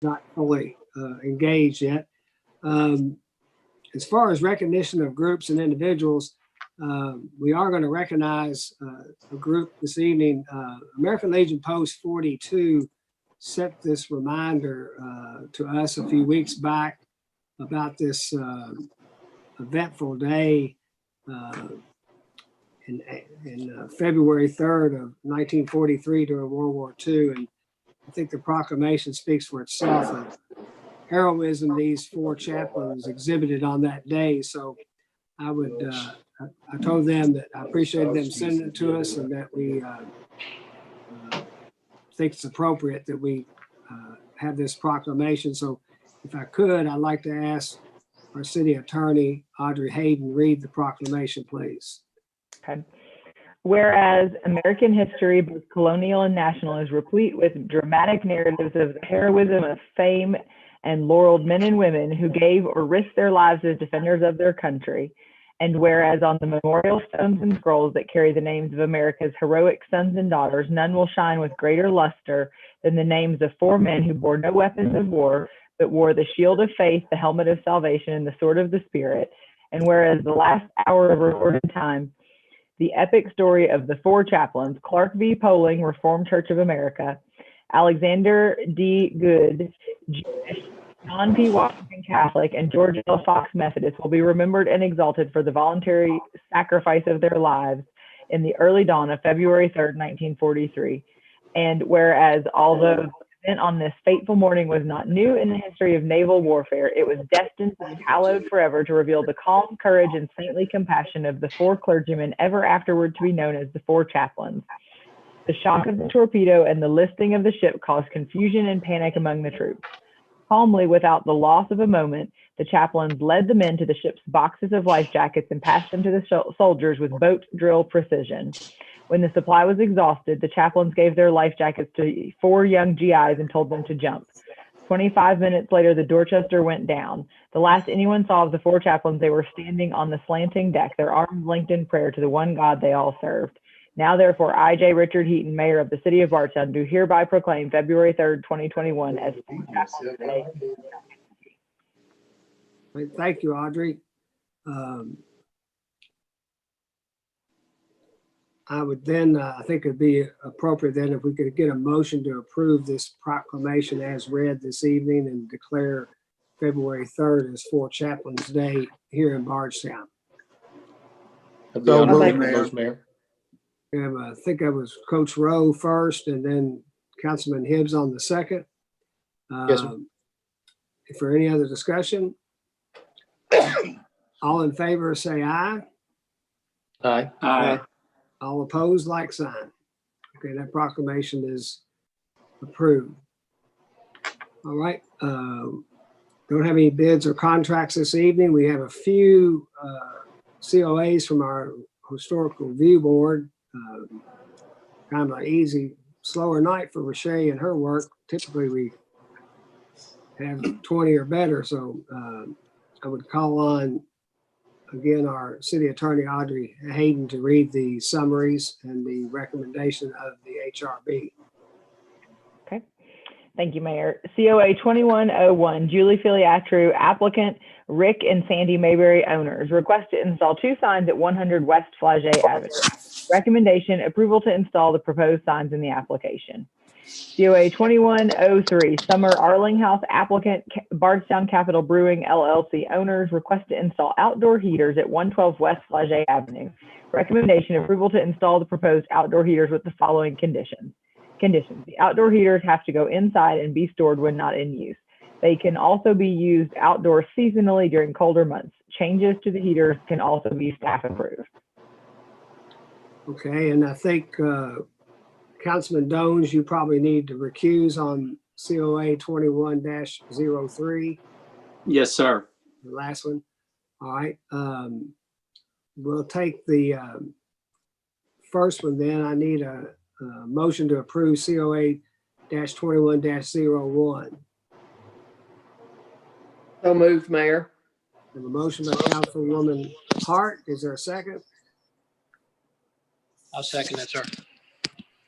not fully engaged yet. As far as recognition of groups and individuals, we are going to recognize a group this evening. American Legion Post 42 sent this reminder to us a few weeks back about this eventful day in February 3rd of 1943 during World War II. And I think the proclamation speaks for itself of heroism these four chaplains exhibited on that day. So I would, I told them that I appreciated them sending it to us, and that we think it's appropriate that we have this proclamation. So if I could, I'd like to ask our city attorney, Audrey Hayden, read the proclamation, please. Okay. Whereas American history, both colonial and national, is replete with dramatic narratives of the heroism of fame and laureled men and women who gave or risked their lives as defenders of their country. And whereas on the memorial stones and scrolls that carry the names of America's heroic sons and daughters, none will shine with greater luster than the names of four men who bore no weapons of war, but wore the shield of faith, the helmet of salvation, and the sword of the Spirit. And whereas the last hour of recorded time, the epic story of the four chaplains, Clark V. Poling, Reformed Church of America, Alexander D. Good, Jewish, John P. Washington, Catholic, and George L. Fox, Methodist, will be remembered and exalted for the voluntary sacrifice of their lives in the early dawn of February 3rd, 1943. And whereas although the event on this fateful morning was not new in the history of naval warfare, it was destined to be hallowed forever to reveal the calm courage and saintly compassion of the four clergymen, ever afterward to be known as the four chaplains. The shock of the torpedo and the listing of the ship caused confusion and panic among the troops. Calmly, without the loss of a moment, the chaplains led the men to the ship's boxes of life jackets and passed them to the soldiers with boat drill precision. When the supply was exhausted, the chaplains gave their life jackets to four young GIs and told them to jump. 25 minutes later, the Dorchester went down. The last anyone saw of the four chaplains, they were standing on the slanting deck, their arms linked in prayer to the one God they all served. Now, therefore, I, J. Richard Heaton, Mayor of the City of Bardstown, do hereby proclaim February 3rd, 2021 as Four Chaplains Day. Thank you, Audrey. I would then, I think it'd be appropriate then if we could get a motion to approve this proclamation as read this evening and declare February 3rd as Four Chaplains Day here in Bardstown. Mayor. I think that was Coach Rowe first, and then Councilman Hibbs on the second. Yes, sir. If there any other discussion, all in favor say aye. Aye. Aye. All opposed, like sign. Okay, that proclamation is approved. All right. Don't have any bids or contracts this evening. We have a few COAs from our historical review board. Kind of an easy, slower night for Rashay and her work. Typically we have 20 or better. So I would call on, again, our city attorney, Audrey Hayden, to read the summaries and the recommendation of the HRB. Okay. Thank you, Mayor. COA 2101, Julie Filiatru, applicant, Rick and Sandy Mayberry, owners. Request to install two signs at 100 West Flagey Avenue. Recommendation, approval to install the proposed signs in the application. COA 2103, Summer Arlinghouse, applicant, Bardstown Capital Brewing LLC, owners. Request to install outdoor heaters at 112 West Flagey Avenue. Recommendation, approval to install the proposed outdoor heaters with the following conditions. The outdoor heaters have to go inside and be stored when not in use. They can also be used outdoors seasonally during colder months. Changes to the heaters can also be staff approved. Okay, and I think Councilman Dones, you probably need to recuse on COA 21-03. Yes, sir. The last one. All right. We'll take the first one then. I need a motion to approve COA 21-01. So moved, Mayor. We have a motion by Councilwoman Hart. Is there a second? I'll second that, sir. I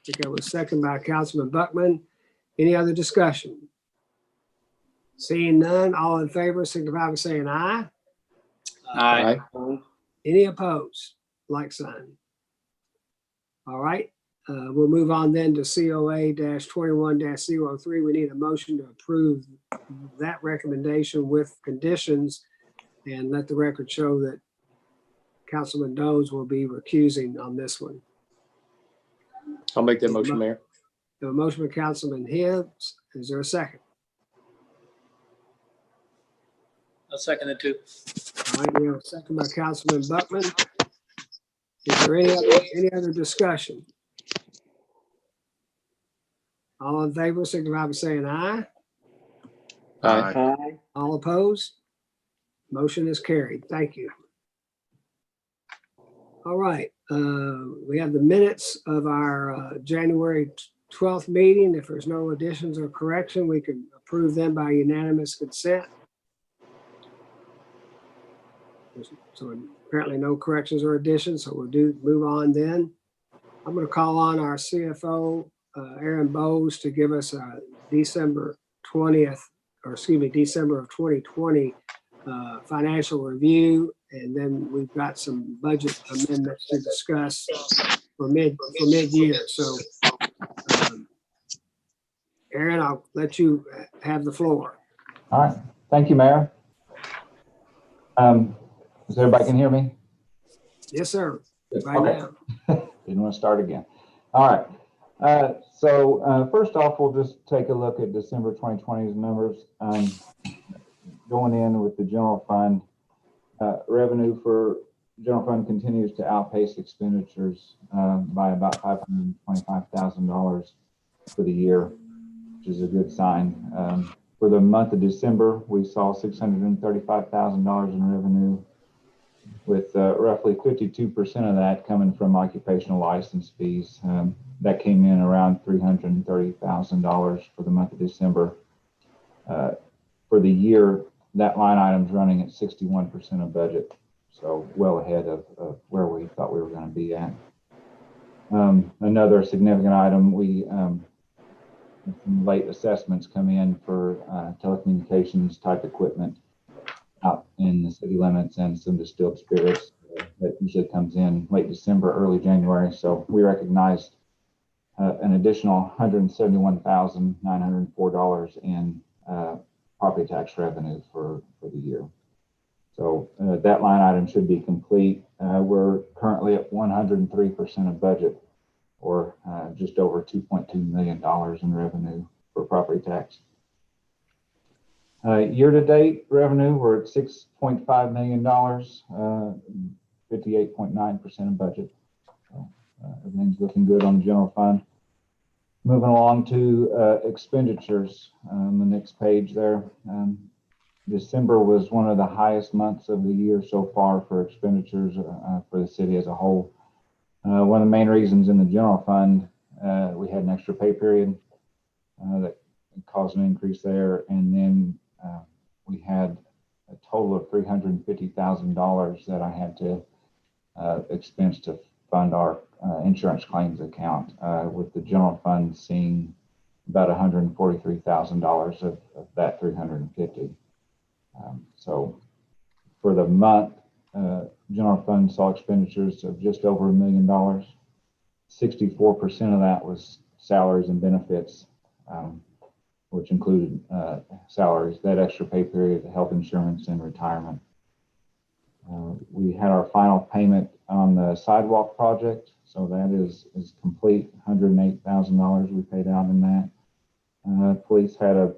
think that was second by Councilman Buckman. Any other discussion? Seeing none, all in favor, signify by saying aye. Aye. Any opposed? Like sign. All right, we'll move on then to COA-21-03. We need a motion to approve that recommendation with conditions and let the record show that Councilman Dones will be recusing on this one. I'll make that motion, Mayor. The motion by Councilman Hibbs. Is there a second? I'll second it too. All right, we have a second by Councilman Buckman. Is there any other discussion? All in favor, signify by saying aye. Aye. All opposed? Motion is carried. Thank you. All right, we have the minutes of our January 12th meeting. If there's no additions or correction, we can approve them by unanimous consent. So apparently no corrections or additions, so we'll move on then. I'm going to call on our CFO, Aaron Bowes, to give us a December of 2020 financial review, and then we've got some budget amendments to discuss for mid-year. So, Aaron, I'll let you have the floor. All right, thank you, Mayor. Does everybody can hear me? Yes, sir. Right Okay. now. Didn't want to start again. All right. So first off, we'll just take a look at December 2020's numbers. Going in with the general fund, revenue for general fund continues to outpace expenditures by about $525,000 for the year, which is a good sign. For the month of December, we saw $635,000 in revenue, with roughly 52% of that coming from occupational license fees. That came in around $330,000 for the month of December. For the year, that line item's running at 61% of budget, so well ahead of where we thought we were going to be at. Another significant item, we some late assessments come in for telecommunications type equipment out in the city limits, and some distilled spirits that usually comes in late December, early January. So we recognized an additional $171,904 in property tax revenue for the year. So that line item should be complete. We're currently at 103% of budget, or just over $2.2 million in revenue for property tax. Year-to-date revenue, we're at $6.5 million, 58.9% of budget. So, everything's looking good on the general fund. Moving along to expenditures on the next page there. December was one of the highest months of the year so far for expenditures for the city as a whole. One of the main reasons in the general fund, we had an extra pay period that caused an increase there, and then we had a total of $350,000 that I had to expense to fund our insurance claims account, with the general fund seeing about $143,000 of that $350,000. So for the month, general fund saw expenditures of just over $1 million. 64% of that was salaries and benefits, which included salaries, that extra pay period, health insurance, and retirement. We had our final payment on the sidewalk project, so that is complete. $108,000 we paid out in that. Police had a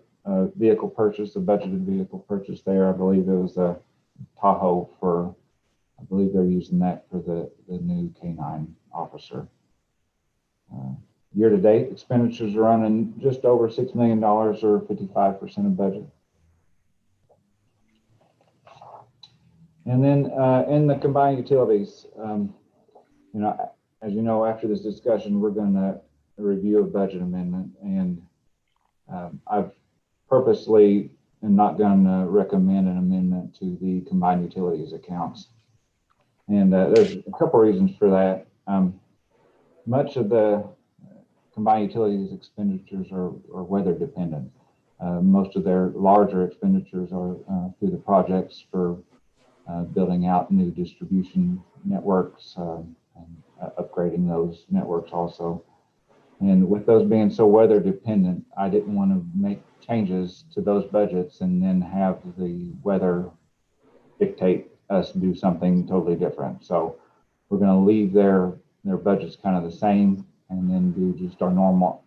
vehicle purchase, a budgeted vehicle purchase there. I believe it was a Tahoe I believe they're using that for the new K9 officer. Year-to-date expenditures are running just over $6 million, or 55% of budget. And then in the combined utilities, as you know, after this discussion, we're going to review a budget amendment, and I've purposely am not going to recommend an amendment to the combined utilities accounts. And there's a couple reasons for that. Much of the combined utilities expenditures are weather dependent. Most of their larger expenditures are through the projects for building out new distribution networks and upgrading those networks also. And with those being so weather dependent, I didn't want to make changes to those budgets and then have the weather dictate us do something totally different. So we're going to leave their budgets kind of the same and then do just our normal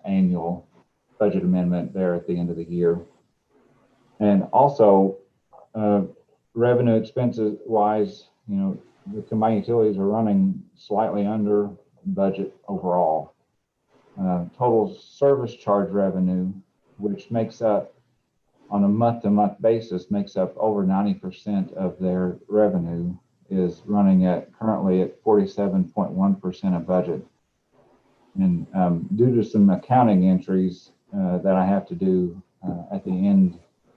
annual budget amendment there at the end of the year. And also revenue expenses wise, you know, the combined utilities are running slightly under budget overall. Total service charge revenue, which makes up on a month-to-month basis, makes up over 90% of their revenue, is running at currently at 47.1% of budget. And due to some accounting entries that I have to do at the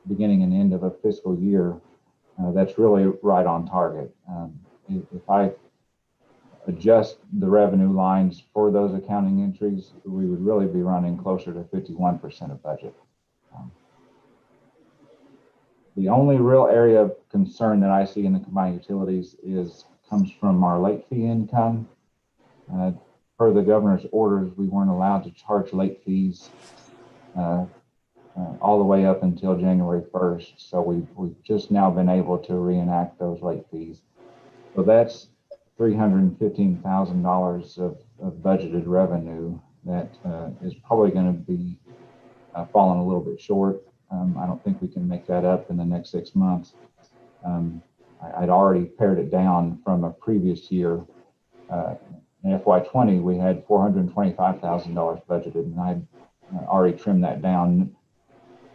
beginning and end of a fiscal year, that's really right on target. If I adjust the revenue lines for those accounting entries, we would really be running closer to 51% of budget. The only real area of concern that I see in the combined utilities comes from our late fee income. Per the governor's orders, we weren't allowed to charge late fees all the way up until January 1st. So we've just now been able to reenact those late fees. So that's $315,000 of budgeted revenue that is probably going to be falling a little bit short. I don't think we can make that up in the next 6 months. I'd already pared it down from a previous year. In FY20, we had $425,000 budgeted, and I'd already trimmed that down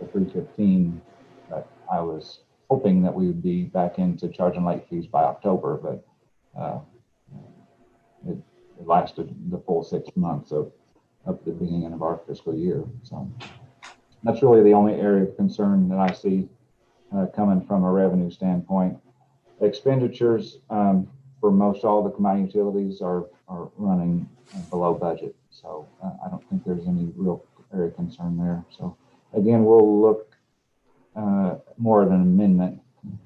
to $315,000. But I was hoping that we would be back into charging late fees by October, but it lasted the full 6 months up to the beginning of our fiscal year. So that's really the only area of concern that I see coming from a revenue standpoint. Expenditures for most all the combined utilities are running below budget. So I don't think there's any real area of concern there. So again, we'll look more at an amendment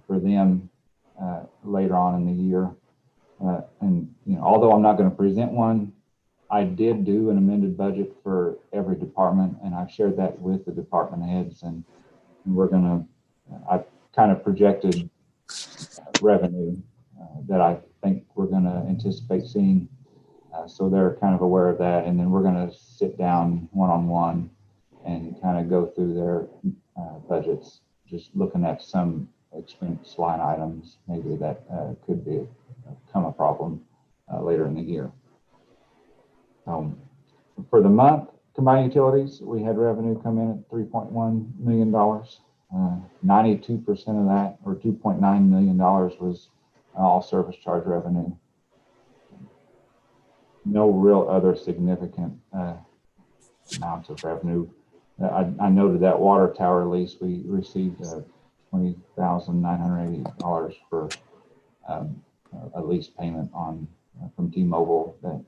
for them later on in the year. And you know, although I'm not going to present one, I did do an amended budget for every department, and I've shared that with the department heads, and we're going to, I've kind of projected revenue that I think we're going to anticipate seeing. So they're kind of aware of that. And then we're going to sit down one-on-one and kind of go through their budgets, just looking at some expense line items, maybe that could become a problem later in the year. For the month, combined utilities, we had revenue come in at $3.1 million. 92% of that, or $2.9 million, was all service charge revenue. No real other significant amounts of revenue. I noted that water tower lease, we received $20,980 for a lease payment from T-Mobile. That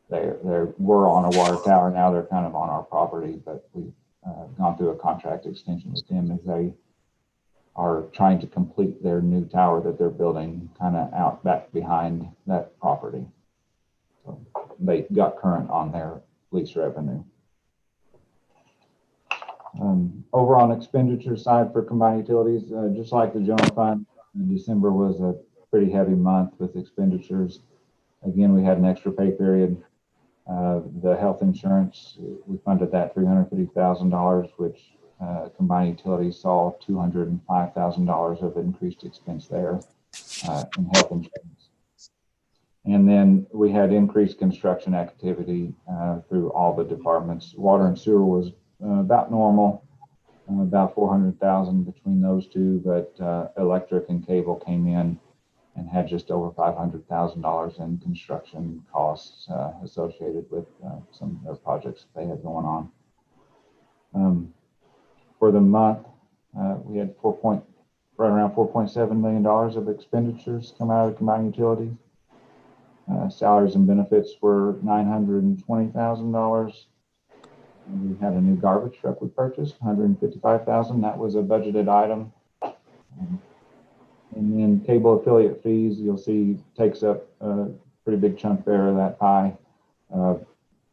they were on a water tower. Now they're kind of on our property, but we've gone through a contract extension with them as they are trying to complete their new tower that they're building kind of out back behind that property. So they got current on their lease revenue. Over on expenditure side for combined utilities, just like the general fund, December was a pretty heavy month with expenditures. Again, we had an extra pay period. The health insurance, we funded that $350,000, which combined utilities saw $205,000 of increased expense there in health insurance. And then we had increased construction activity through all the departments. Water and sewer was about normal, about $400,000 between those two, but electric and cable came in and had just over $500,000 in construction costs associated with some of their projects that they had going on. For the month, we had right around $4.7 million of expenditures come out of the combined utilities. Salaries and benefits were $920,000. We had a new garbage truck we purchased, $155,000. That was a budgeted item. And then cable affiliate fees, you'll see, takes up a pretty big chunk there of that pie.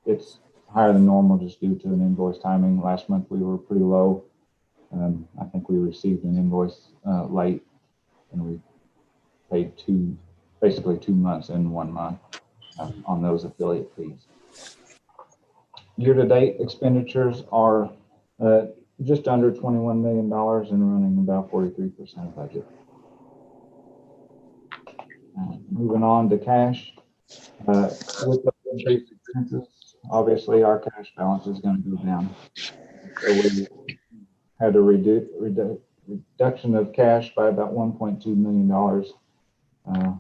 It's higher than normal just due to an invoice timing. Last month we were pretty low. I think we received an invoice late, and we paid basically 2 months in 1 month on those affiliate fees. Year-to-date expenditures are just under $21 million and running about 43% of budget. Moving on to cash. With the increased expenses, obviously our cash balance is going to go down. So we had a reduction of cash by about $1.2 million.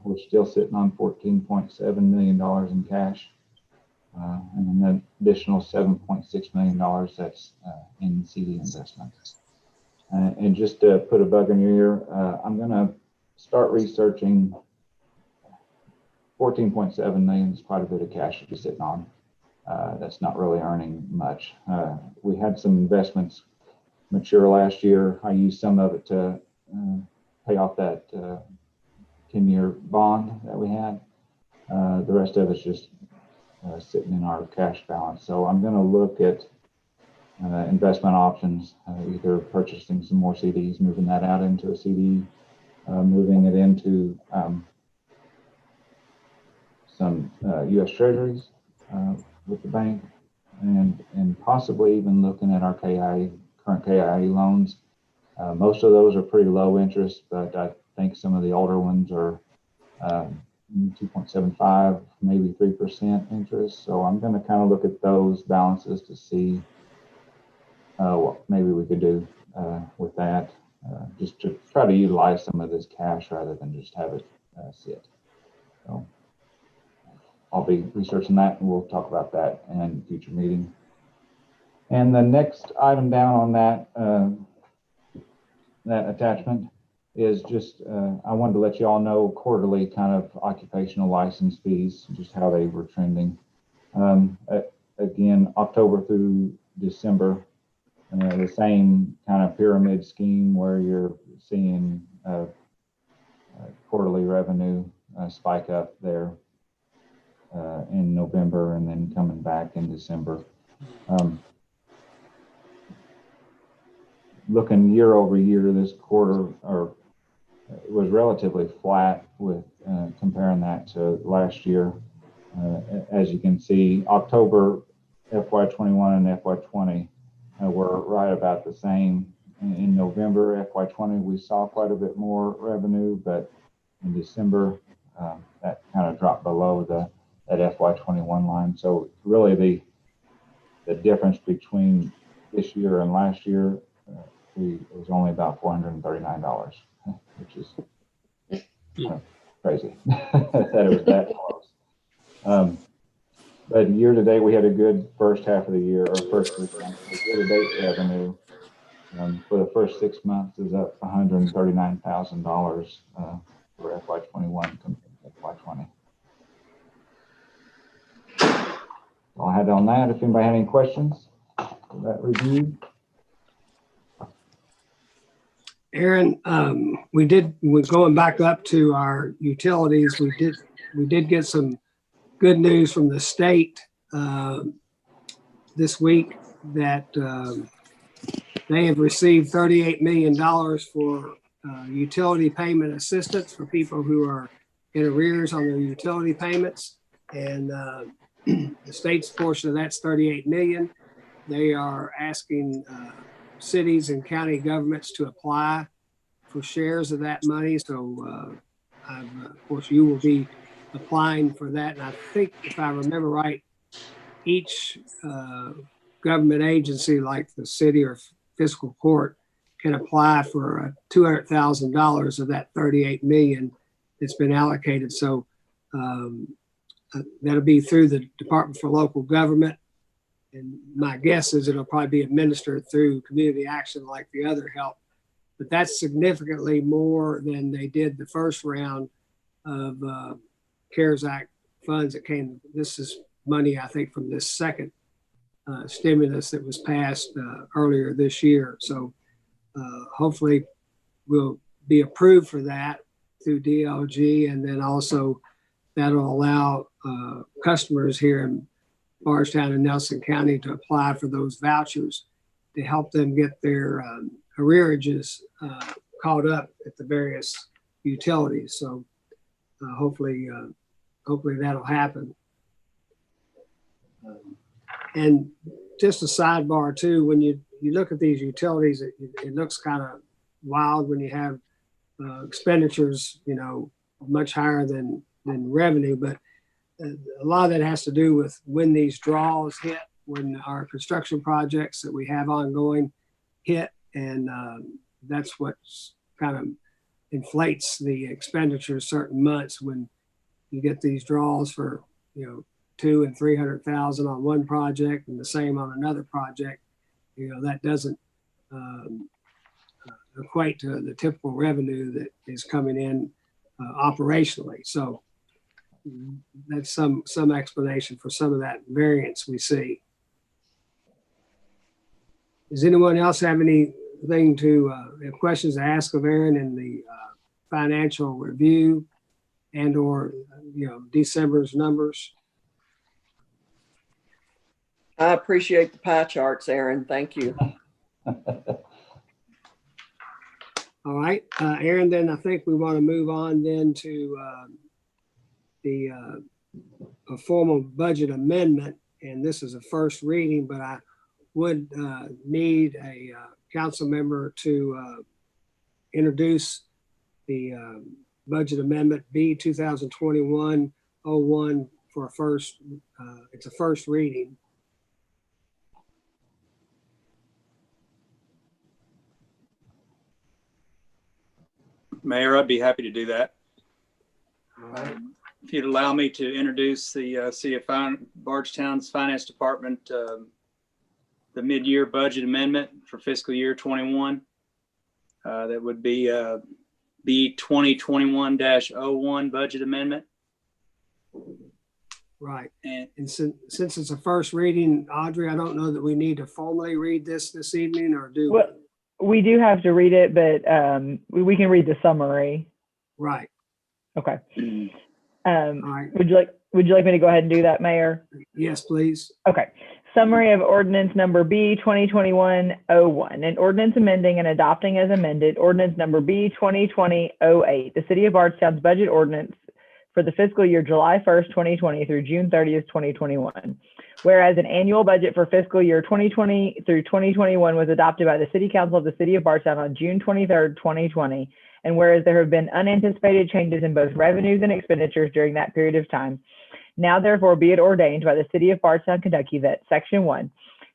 We're still sitting on $14.7 million in cash. And an additional $7.6 million that's in CD investments. And just to put a bug in your ear, I'm going to start researching. 14.7 million is quite a bit of cash to be sitting on. That's not really earning much. We had some investments mature last year. I used some of it to pay off that 10-year bond that we had. The rest of it's just sitting in our cash balance. So I'm going to look at investment options, either purchasing some more CDs, moving that out into a CD, moving it into some U.S. Treasuries with the bank, and possibly even looking at our current KIA loans. Most of those are pretty low interest, but I think some of the older ones are 2.75, maybe 3% interest. So I'm going to kind of look at those balances to see what maybe we could do with that, just to try to utilize some of this cash rather than just have it sit. So I'll be researching that, and we'll talk about that in a future meeting. And the next item down on that attachment is just, I wanted to let you all know quarterly kind of occupational license fees, just how they were trending. Again, October through December, the same kind of pyramid scheme where you're seeing quarterly revenue spike up there in November and then coming back in December. Looking year over year, this quarter was relatively flat with comparing that to last year. As you can see, October FY21 and FY20 were right about the same. In November FY20, we saw quite a bit more revenue, but in December, that kind of dropped below that FY21 line. So really the difference between this year and last year, it was only about $439, which is crazy that it was that close. But year to date, we had a good first half of the year, or first 3 months. The year to date revenue for the first 6 months is up $139,000 for FY21 compared to FY20. I'll head on that. If anybody had any questions for that review. Aaron, we're going back up to our utilities. We did get some good news from the state this week that they have received $38 million for utility payment assistance for people who are in arrears on their utility payments. And the state's portion of that's $38 million. They are asking cities and county governments to apply for shares of that money. So, of course, you will be applying for that. And I think, if I remember right, each government agency like the city or fiscal court can apply for $200,000 of that $38 million that's been allocated. So that'll be through the Department for Local Government. And my guess is it'll probably be administered through community action like the other help. But that's significantly more than they did the first round of CARES Act funds that came. This is money, I think, from this second stimulus that was passed earlier this year. So hopefully we'll be approved for that through DLG, and then also that'll allow customers here in Bardstown and Nelson County to apply for those vouchers to help them get their arrearages caught up at the various utilities. So hopefully that'll happen. And just a sidebar too, when you look at these utilities, it looks kind of wild when you have expenditures, much higher than revenue, but a lot of that has to do with when these draws hit, when our construction projects that we have ongoing hit, and that's what kind of inflates the expenditures certain months when you get these draws for $200,000 and $300,000 on one project and the same on another project. That doesn't equate to the typical revenue that is coming in operationally. So that's some explanation for some of that variance we see. Does anyone else have anything have questions to ask of Aaron in the financial review and or December's numbers? I appreciate the pie charts, Aaron. Thank you. All right, Aaron, then I think we want to move on then to a formal budget amendment. And this is a first reading, but I would need a council member to introduce the budget amendment B 2021-01 for a first, it's a first reading. Mayor, I'd be happy to do that. All right. If you'd allow me to introduce the City of Bardstown's Finance Department, the mid-year budget amendment for fiscal year 21. That would be B 2021-01 budget amendment. Right. And since it's a first reading, Audrey, I don't know that we need to formally read this evening, or do Well, we do have to read it, but we can read the summary. Right. Okay. All right. Would you like me to go ahead and do that, Mayor? Yes, please. Okay. Summary of ordinance number B 2021-01, an ordinance amending and adopting as amended ordinance number B 2020-08, the City of Bardstown's budget ordinance for the fiscal year July 1st, 2020 through June 30th, 2021. Whereas an annual budget for fiscal year 2020 through 2021 was adopted by the City Council of the City of Bardstown on June 23rd, 2020, and whereas there have been unanticipated changes in both revenues and expenditures during that period of time, now therefore be it ordained by the City of Bardstown, Kentucky that Section 1,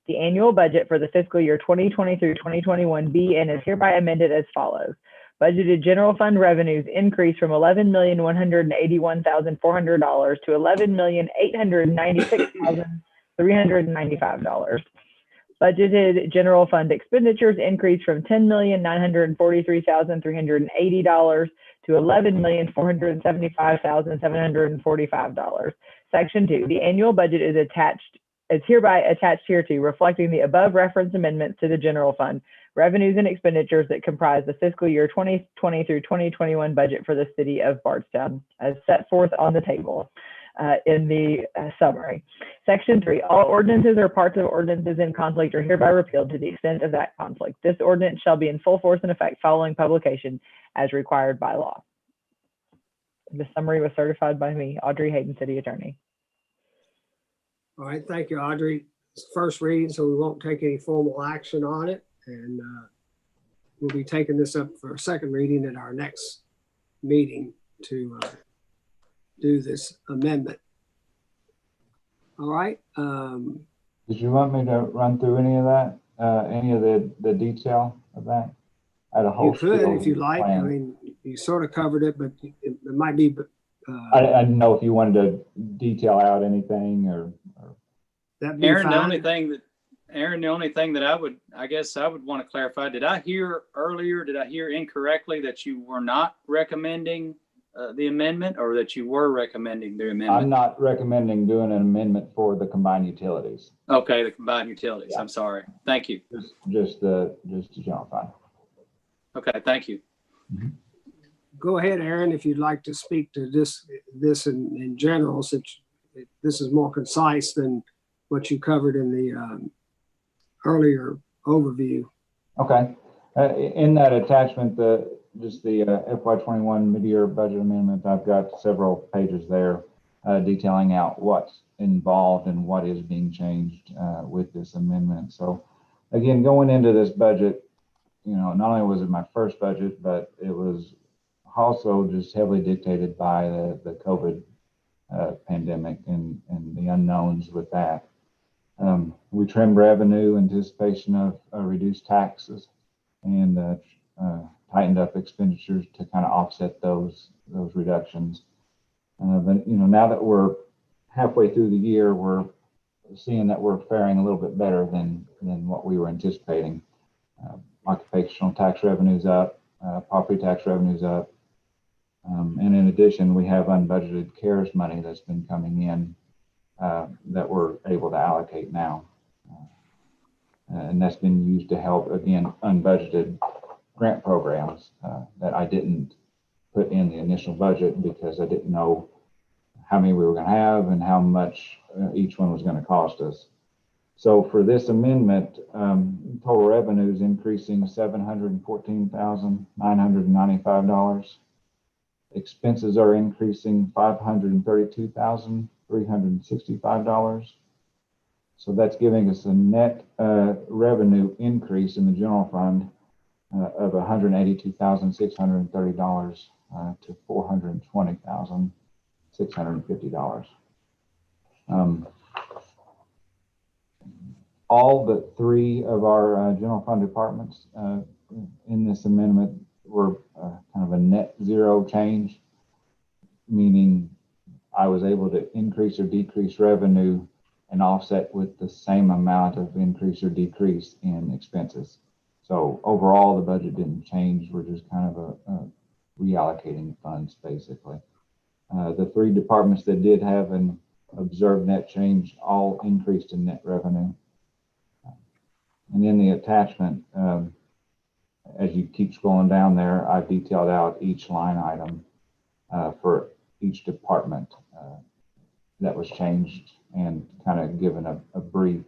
the annual budget for the fiscal year 2020 through 2021 be and is hereby amended as follows. Budgeted general fund revenues increase from $11,181,400 to $11,896,395. Budgeted general fund expenditures increase from $10,943,380 to $11,475,745. Section 2, the annual budget is hereby attached hereto, reflecting the above referenced amendments to the general fund, revenues and expenditures that comprise the fiscal year 2020 through 2021 budget for the City of Bardstown, as set forth on the table in the summary. Section 3, all ordinances or parts of ordinances in conflict are hereby repealed to the extent of that conflict. This ordinance shall be in full force and effect following publication as required by law. The summary was certified by me, Audrey Hayden, City Attorney. All right. Thank you, Audrey. It's first reading, so we won't take any formal action on it. And we'll be taking this up for a second reading at our next meeting to do this amendment. All right. Did you want me to run through any of that, any of the detail of that? I had a whole You could, spiel if you like. I planned. mean, you sort of covered it, but it might be. I didn't know if you wanted to detail out anything or. That'd be Aaron, fine. the only thing that I would want to clarify, did I hear incorrectly that you were not recommending the amendment, or that you were recommending the I'm amendment? not recommending doing an amendment for the combined utilities, Okay, the combined utilities. Yeah. I'm sorry. Thank you. just the general fund. Okay, thank you. Go ahead, Aaron, if you'd like to speak to this in general, since this is more concise than what you covered in the earlier overview. Okay, in that attachment, just the FY21 mid-year budget amendment, I've got several pages there detailing out what's involved and what is being changed with this amendment. So again, going into this budget, not only was it my first budget, but it was also just heavily dictated by the COVID pandemic and the unknowns with that. We trimmed revenue in anticipation of reduced taxes and tightened up expenditures to kind of offset those reductions. But now that we're halfway through the year, we're seeing that we're faring a little bit better than what we were anticipating. Occupational tax revenues up, property tax revenues up. And in addition, we have unbudgeted CARES money that's been coming in that we're able to allocate now. And that's been used to help, again, unbudgeted grant programs that I didn't put in the initial budget because I didn't know how many we were going to have and how much each one was going to cost us. So for this amendment, total revenues increasing $714,995. Expenses are increasing $532,365. So that's giving us a net revenue increase in the general fund of $182,630 to $420,650. All but three of our general fund departments in this amendment were kind of a net zero change, meaning I was able to increase or decrease revenue and offset with the same amount of increase or decrease in expenses. So overall, the budget didn't change. We're just kind of reallocating funds, basically. The three departments that did have an observed net change all increased in net revenue. And in the attachment, as you keep scrolling down there, I've detailed out each line item for each department that was changed and kind of given a brief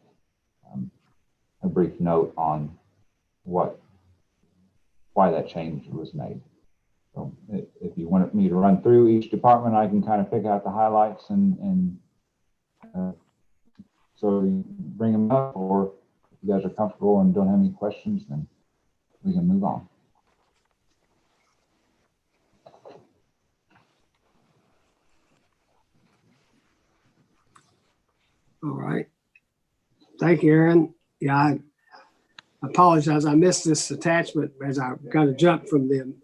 note on why that change was made. So if you wanted me to run through each department, I can kind of pick out the highlights and so you bring them up, or if you guys are comfortable and don't have any questions, then we can move on. All right. Thank you, Aaron. Yeah, I apologize. I missed this attachment as I kind of jumped from the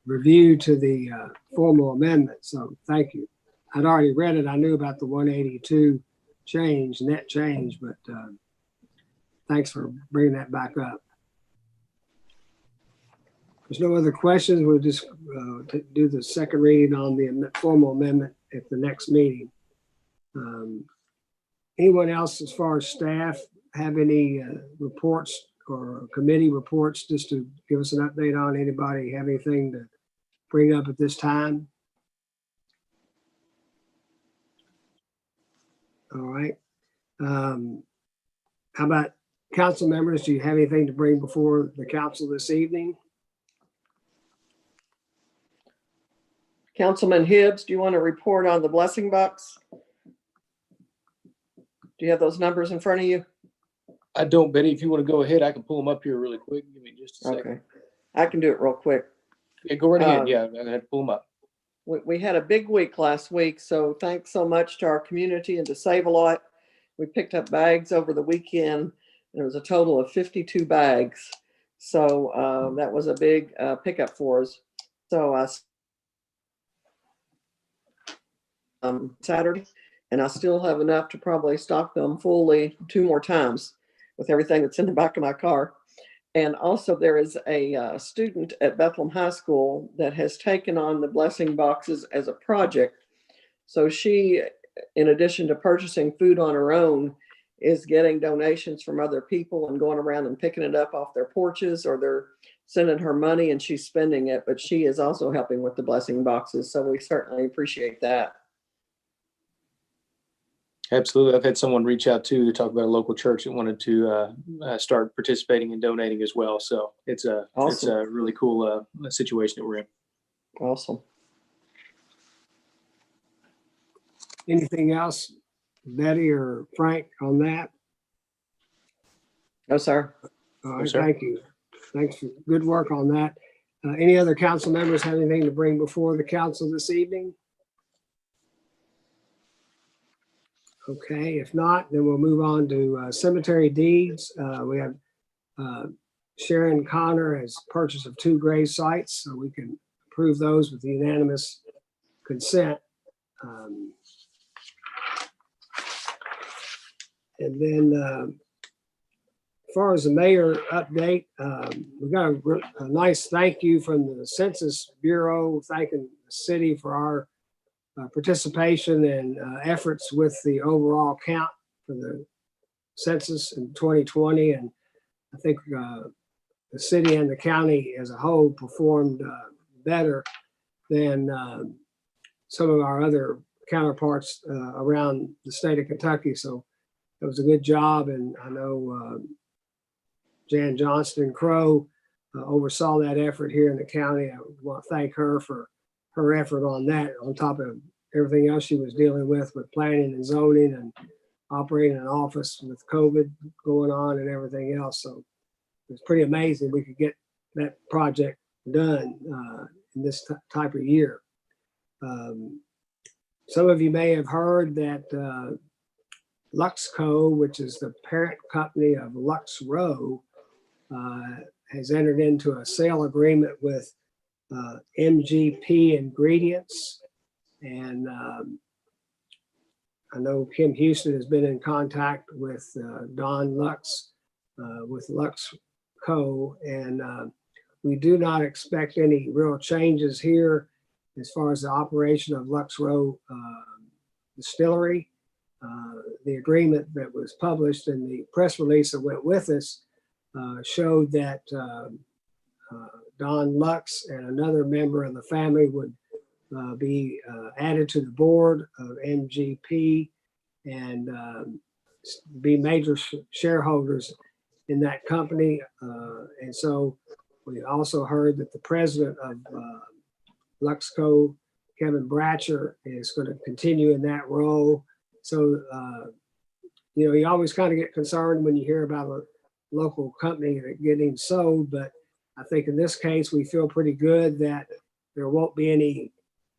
review to the formal amendment. So thank you. I'd already read it. I knew about the 182 change, net change, but thanks for bringing that back up. There's no other questions. We'll just do the second reading on the formal amendment at the next meeting. Anyone else, as far as staff, have any reports or committee reports just to give us an update on? Anybody have anything to bring up at this time? All right. How about council members? Do you have anything to bring before the council this evening? Councilman Hibbs, do you want to report on the blessing bucks? Do you have those numbers in front of you? I don't, Betty. If you want to go ahead, I can pull them up here really quick. Give me just a second. Okay, I can do it real quick. Yeah, go right ahead. Yeah, I had to pull them up. We had a big week last week, so thanks so much to our community and to Save a Lot. We picked up bags over the weekend. There was a total of 52 bags. So that was a big pickup for us. So Saturday, and I still have enough to probably stock them fully 2 more times with everything that's in the back of my car. And also there is a student at Bethlehem High School that has taken on the blessing boxes as a project. So she, in addition to purchasing food on her own, is getting donations from other people and going around and picking it up off their porches, or they're sending her money and she's spending it, but she is also helping with the blessing boxes. So we certainly appreciate that. Absolutely. I've had someone reach out too to talk about a local church that wanted to start participating and donating as well. So it's a really cool situation that we're in. Awesome. Anything else, Betty or Frank, on that? No, sir. All right, Yes, sir. thank you. Thanks for good work on that. Any other council members have anything to bring before the council this evening? Okay, if not, then we'll move on to cemetery deeds. We have Sharon Connor has purchase of 2 grave sites, so we can approve those with unanimous consent. And then as far as the mayor update, we got a nice thank you from the Census Bureau thanking the city for our participation and efforts with the overall count for the census in 2020. And I think the city and the county as a whole performed better than some of our other counterparts around the state of Kentucky. So it was a good job. And I know Jan Johnston Crow oversaw that effort here in the county. I want to thank her for her effort on that, on top of everything else she was dealing with planning and zoning and operating an office with COVID going on and everything else. So it was pretty amazing we could get that project done in this type of year. Some of you may have heard that Luxco, which is the parent company of Lux Row, has entered into a sale agreement with MGP Ingredients. And I know Kim Houston has been in contact with Don Lux with Luxco, and we do not expect any real changes here as far as the operation of Lux Row Distillery. The agreement that was published in the press release that went with us showed that Don Lux and another member of the family would be added to the board of MGP and be major shareholders in that company. And so we also heard that the president of Luxco, Kevin Bratcher, is going to continue in that role. So, you know, you always kind of get concerned when you hear about a local company getting sold, but I think in this case, we feel pretty good that there won't be any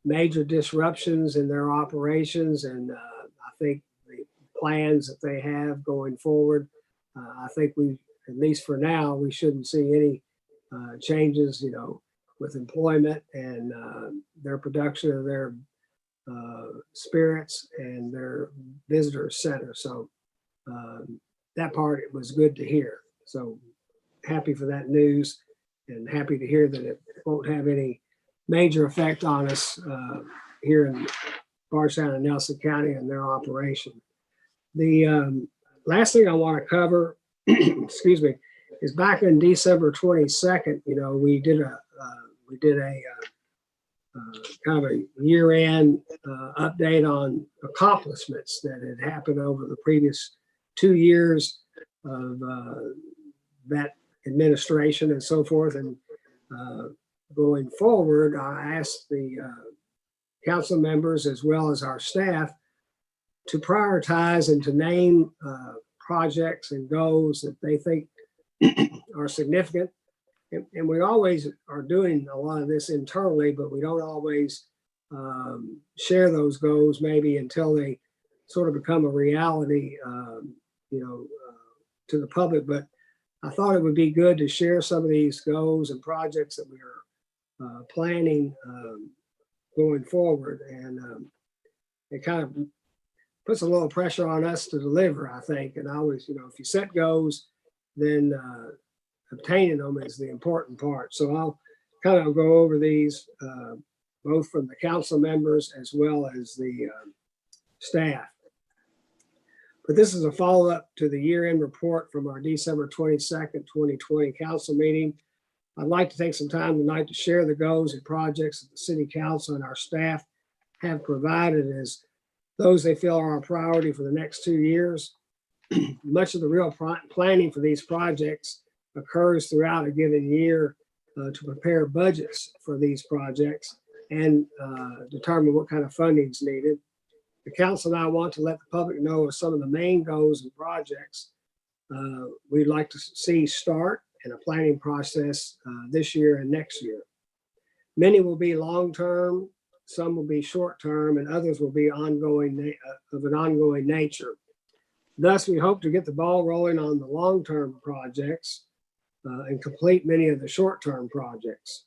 major disruptions in their operations. And I think the plans that they have going forward, I think we, at least for now, we shouldn't see any changes, you know, with employment and their production of their spirits and their visitor center. So that part, it was good to hear. So happy for that news and happy to hear that it won't have any major effect on us here in Bardstown and Nelson County and their operation. The last thing I want to cover, excuse me, is back on December 22nd, you know, we did a kind of a year-end update on accomplishments that had happened over the previous 2 years of that administration and so forth. And going forward, I asked the council members as well as our staff to prioritize and to name projects and goals that they think are significant. And we always are doing a lot of this internally, but we don't always share those goals maybe until they sort of become a reality, you know, to the public. But I thought it would be good to share some of these goals and projects that we are planning going forward. And it kind of puts a little pressure on us to deliver, I think. And I always, you know, if you set goals, then obtaining them is the important part. So I'll kind of go over these both from the council members as well as the staff. But this is a follow-up to the year-end report from our December 22nd, 2020 council meeting. I'd like to take some time tonight to share the goals and projects that the city council and our staff have provided as those they feel are our priority for the next 2 years. Much of the real planning for these projects occurs throughout a given year to prepare budgets for these projects and determine what kind of funding is needed. The council and I want to let the public know of some of the main goals and projects we'd like to see start in a planning process this year and next year. Many will be long-term, some will be short-term, and others will be ongoing of an ongoing nature. Thus, we hope to get the ball rolling on the long-term projects and complete many of the short-term projects.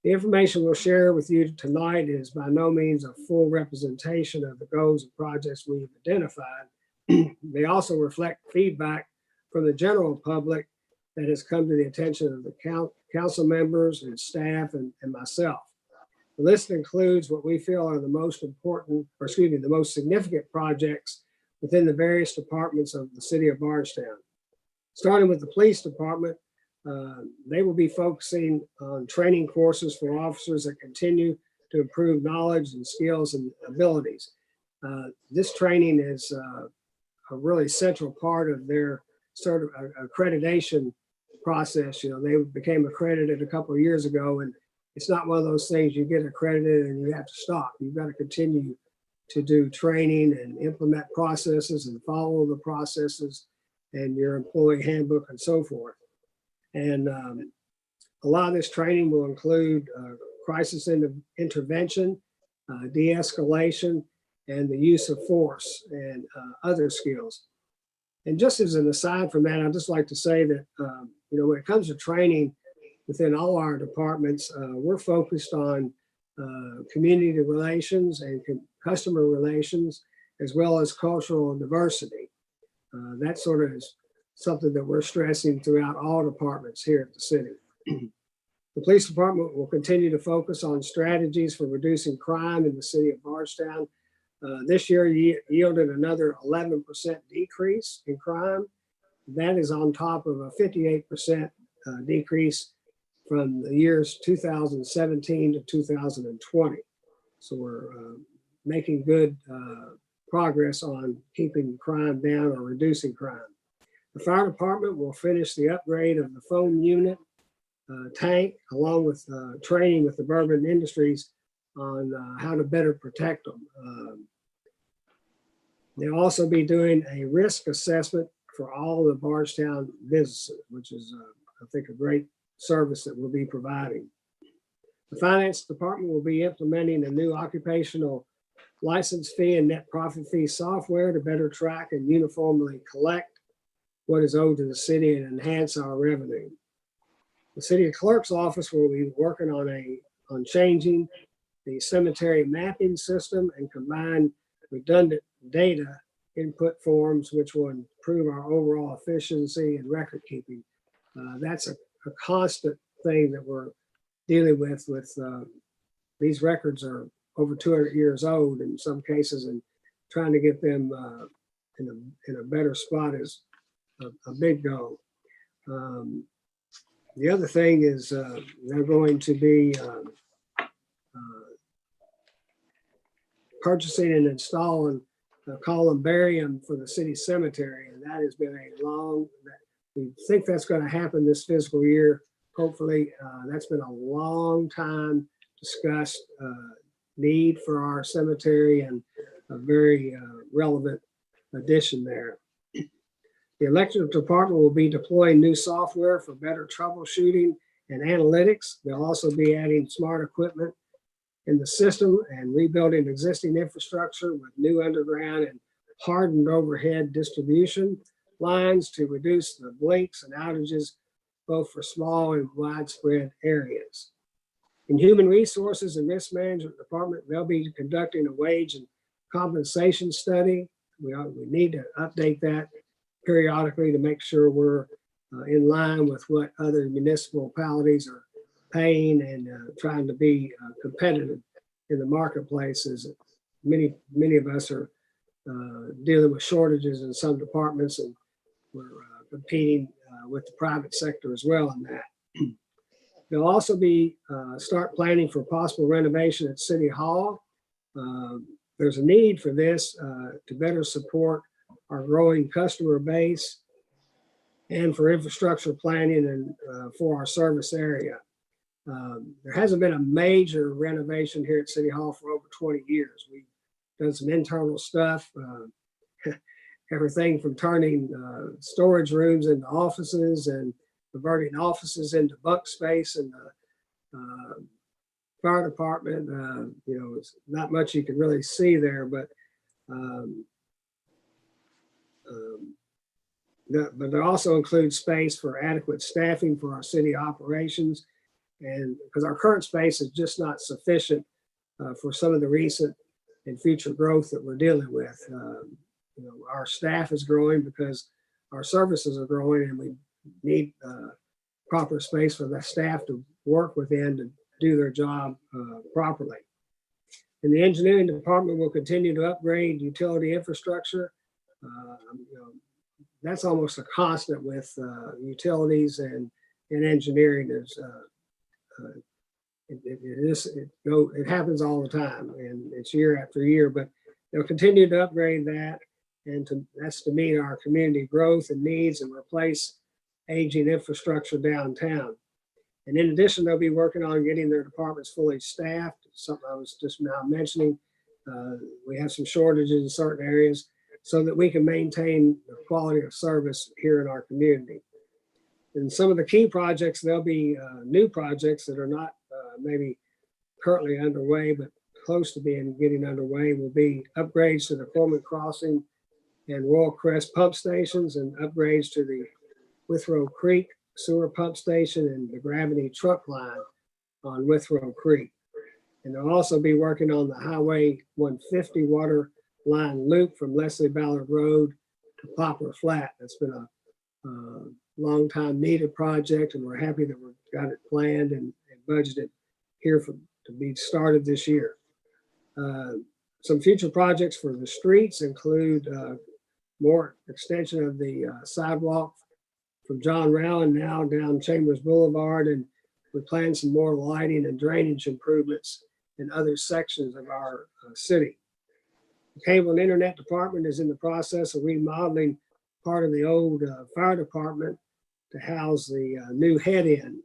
The information we'll share with you tonight is by no means a full representation of the goals and projects we've identified. They also reflect feedback from the general public that has come to the attention of the council members and staff and myself. The list includes what we feel are the most important, or excuse me, the most significant projects within the various departments of the city of Bardstown. Starting with the police department, they will be focusing on training courses for officers that continue to improve knowledge and skills and abilities. This training is a really central part of their sort of accreditation process. You know, they became accredited a couple of years ago, and it's not one of those things you get accredited and you have to stop. You've got to continue to do training and implement processes and follow the processes and your employee handbook and so forth. And a lot of this training will include crisis intervention, de-escalation, and the use of force and other skills. And just as an aside from that, I'd just like to say that, you know, when it comes to training within all our departments, we're focused on community relations and customer relations, as well as cultural diversity. That sort of is something that we're stressing throughout all departments here at the city. The police department will continue to focus on strategies for reducing crime in the city of Bardstown. This year yielded another 11% decrease in crime. That is on top of a 58% decrease from the years 2017 to 2020. So we're making good progress on keeping crime down or reducing crime. The fire department will finish the upgrade of the foam unit tank, along with training with the Bourbon Industries on how to better protect them. They'll also be doing a risk assessment for all the Bardstown businesses, which is, I think, a great service that we'll be providing. The finance department will be implementing a new occupational license fee and net profit fee software to better track and uniformly collect what is owed to the city and enhance our revenue. The city clerk's office will be working on changing the cemetery mapping system and combine redundant data input forms, which will improve our overall efficiency and record keeping. That's a constant thing that we're dealing with. These records are over 200 years old in some cases, and trying to get them in a better spot is a big goal. The other thing is they're going to be purchasing and installing a columbarium for the city cemetery, and that has been a long, we think that's going to happen this fiscal year. Hopefully, that's been a long time discussed need for our cemetery, and a very relevant addition there. The electric department will be deploying new software for better troubleshooting and analytics. They'll also be adding smart equipment in the system and rebuilding existing infrastructure with new underground and hardened overhead distribution lines to reduce the blinks and outages, both for small and widespread areas. In human resources and risk management department, they'll be conducting a wage and compensation study. We need to update that periodically to make sure we're in line with what other municipalities are paying and trying to be competitive in the marketplace. As many of us are dealing with shortages in some departments, and we're competing with the private sector as well in that. They'll also be start planning for possible renovation at City Hall. There's a need for this to better support our growing customer base and for infrastructure planning and for our service area. There hasn't been a major renovation here at City Hall for over 20 years. We've done some internal stuff, everything from turning storage rooms into offices and converting offices into bunk space in the fire department. You know, it's not much you can really see there, but but there also includes space for adequate staffing for our city operations, and because our current space is just not sufficient for some of the recent and future growth that we're dealing with. You know, our staff is growing because our services are growing, and we need proper space for the staff to work within to do their job properly. And the engineering department will continue to upgrade utility infrastructure. You know, that's almost a constant with utilities and engineering. It happens all the time, and it's year after year, but they'll continue to upgrade that, and that's to meet our community growth and needs and replace aging infrastructure downtown. And in addition, they'll be working on getting their departments fully staffed. Something I was just now mentioning. We have some shortages in certain areas so that we can maintain the quality of service here in our community. And some of the key projects, there'll be new projects that are not maybe currently underway, but close to getting underway, will be upgrades to the Coleman Crossing and Royal Crest pump stations, and upgrades to the Withrow Creek sewer pump station and the gravity truck line on Withrow Creek. And they'll also be working on the Highway 150 water line loop from Leslie Ballard Road to Poplar Flat. That's been a long time needed project, and we're happy that we've got it planned and budgeted here to be started this year. Some future projects for the streets include more extension of the sidewalk from John Rowan now down Chambers Boulevard, and we plan some more lighting and drainage improvements in other sections of our city. The cable and internet department is in the process of remodeling part of the old fire department to house the new head-in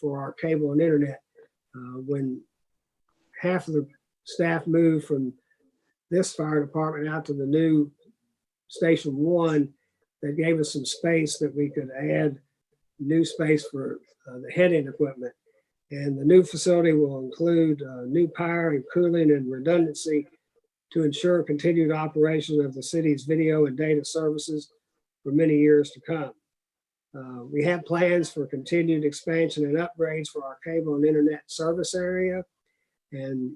for our cable and internet. When half of the staff moved from this fire department out to the new Station 1, that gave us some space that we could add new space for the head-in equipment. And the new facility will include new power and cooling and redundancy to ensure continued operation of the city's video and data services for many years to come. We have plans for continued expansion and upgrades for our cable and internet service area. And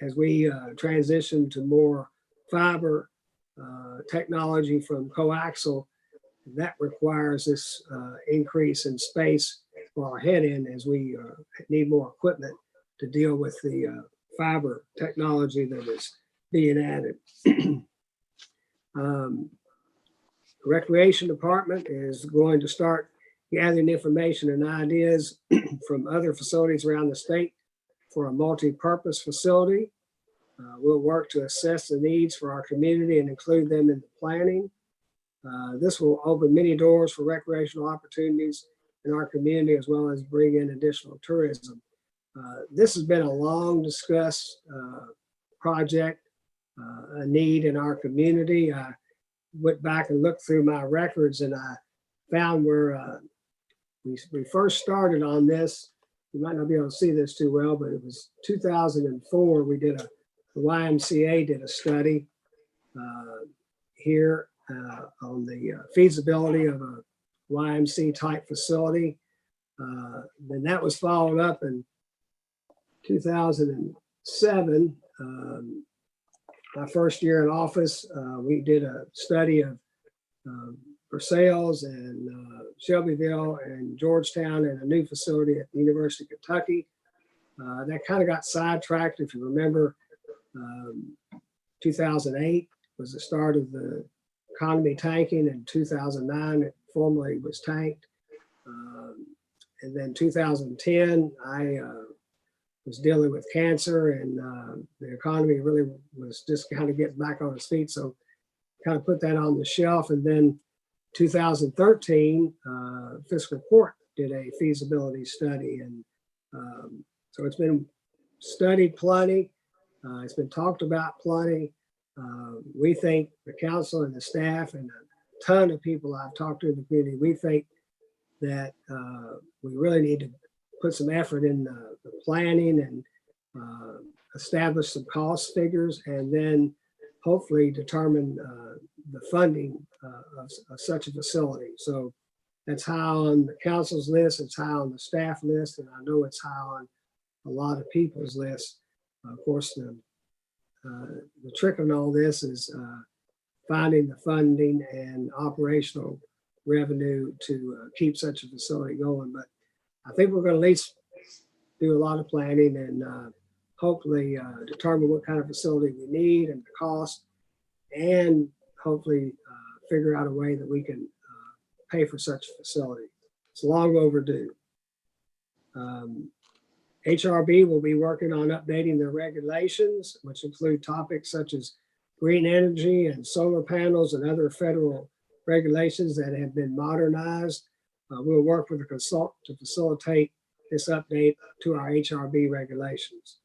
as we transition to more fiber technology from coaxial, that requires this increase in space for our head-in, as we need more equipment to deal with the fiber technology that is being added. Recreation department is going to start gathering information and ideas from other facilities around the state for a multi-purpose facility. We'll work to assess the needs for our community and include them in the planning. This will open many doors for recreational opportunities in our community, as well as bring in additional tourism. This has been a long discussed project, a need in our community. I went back and looked through my records, and I found where we first started on this. You might not be able to see this too well, but it was 2004. The YMCA did a study here on the feasibility of a YMCA type facility. Then that was followed up in 2007. My first year in office, we did a study of for sales, and Shelbyville and Georgetown, and a new facility at the University of Kentucky. That kind of got sidetracked. If you remember, 2008 was the start of the economy tanking. In 2009, it formally was tanked. And then 2010, I was dealing with cancer, and the economy really was just kind of getting back on its feet. So kind of put that on the shelf. And then 2013, Fiscal Court did a feasibility study. And so it's been studied plenty. It's been talked about plenty. We think the council and the staff and a ton of people I've talked to in the community, we think that we really need to put some effort in the planning and establish some cost figures, and then hopefully determine the funding of such a facility. So that's high on the council's list, it's high on the staff list, and I know it's high on a lot of people's lists. Of course, the trick in all this is finding the funding and operational revenue to keep such a facility going. But I think we're going to at least do a lot of planning and hopefully determine what kind of facility we need and the cost, and hopefully figure out a way that we can pay for such a facility. It's long overdue. HRB will be working on updating their regulations, which include topics such as green energy and solar panels and other federal regulations that have been modernized. We'll work with a consultant to facilitate this update to our HRB regulations.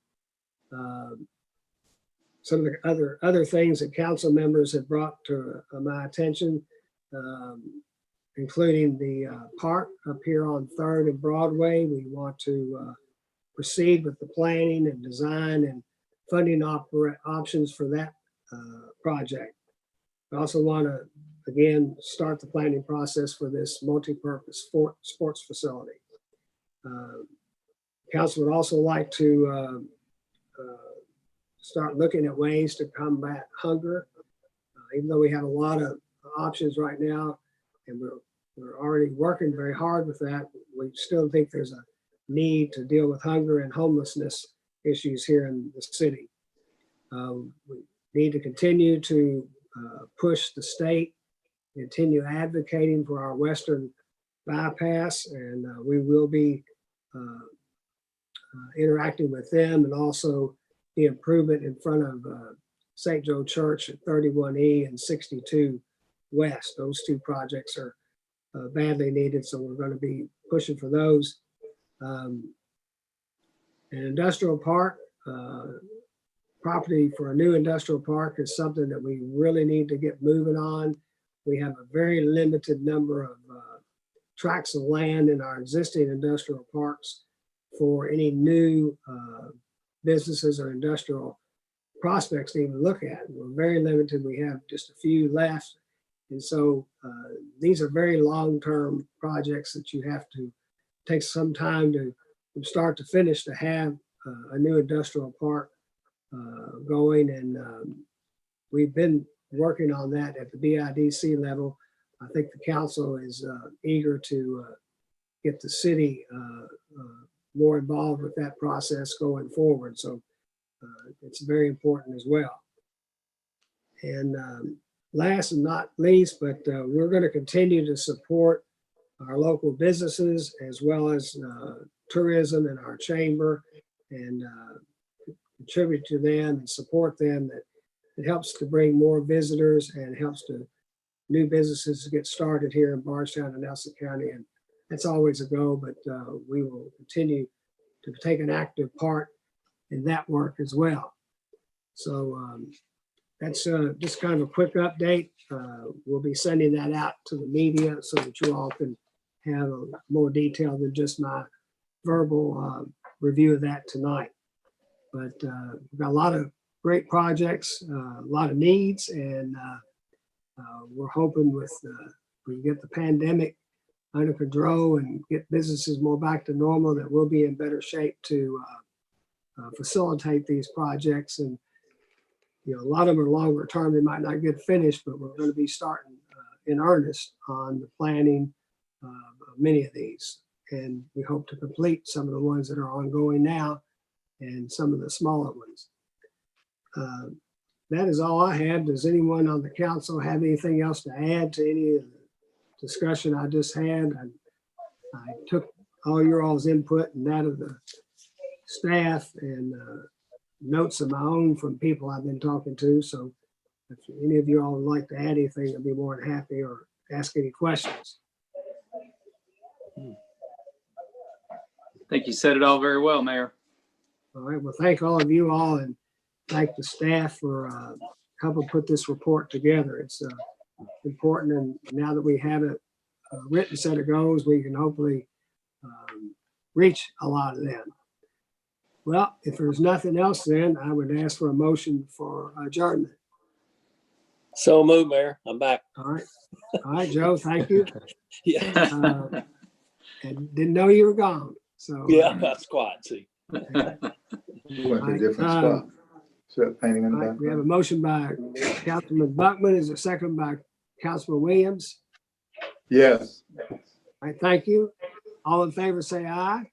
Some of the other things that council members have brought to my attention, including the park up here on 3rd and Broadway. We want to proceed with the planning and design and funding options for that project. We also want to, again, start the planning process for this multi-purpose sports facility. Council would also like to start looking at ways to combat hunger. Even though we have a lot of options right now, and we're already working very hard with that, we still think there's a need to deal with hunger and homelessness issues here in the city. We need to continue to push the state, continue advocating for our western bypass, and we will be interacting with them, and also the improvement in front of St. Joe Church at 31E and 62 West. Those two projects are badly needed, so we're going to be pushing for those. An industrial park, property for a new industrial park is something that we really need to get moving on. We have a very limited number of tracts of land in our existing industrial parks for any new businesses or industrial prospects to even look at. We're very limited. We have just a few left. And so these are very long-term projects that you have to take some time to, from start to finish, to have a new industrial park going. And we've been working on that at the BIDC level. I think the council is eager to get the city more involved with that process going forward. So it's very important as well. And last and not least, but we're going to continue to support our local businesses as well as tourism in our chamber, and contribute to them and support them. That it helps to bring more visitors and helps to new businesses to get started here in Bardstown and Nelson County. And that's always a goal, but we will continue to take an active part in that work as well. So that's just kind of a quick update. We'll be sending that out to the media so that you all can have a more detail than just my verbal review of that tonight. But we've got a lot of great projects, a lot of needs, and we're hoping with we get the pandemic under control and get businesses more back to normal, that we'll be in better shape to facilitate these projects. And you know, a lot of them are longer term; they might not get finished, but we're going to be starting in earnest on the planning of many of these. And we hope to complete some of the ones that are ongoing now and some of the smaller ones. That is all I have. Does anyone on the council have anything else to add to any of the discussion I just had? I took all your all's input and that of the staff and notes of my own from people I've been talking to. So if any of you all would like to add anything, I'd be more than happy, or ask any questions. I think you said it all very well, Mayor. All right, well, thank all of you all and thank the staff for helping put this report together. It's important, and now that we have a written set of goals, we can hopefully reach a lot of them. Well, if there's nothing else, then I would ask for a motion for adjournment. So move, Mayor. I'm back. All right, Joe, thank you. Yeah, And didn't know you were gone, so. yeah, that's quiet. See, You went to a Right, different spot. So painting in the All right, we have a background. motion by Councilman Buckman. Is there a second by Councilman Williams? Yes. All right, thank you. All in favor, say aye.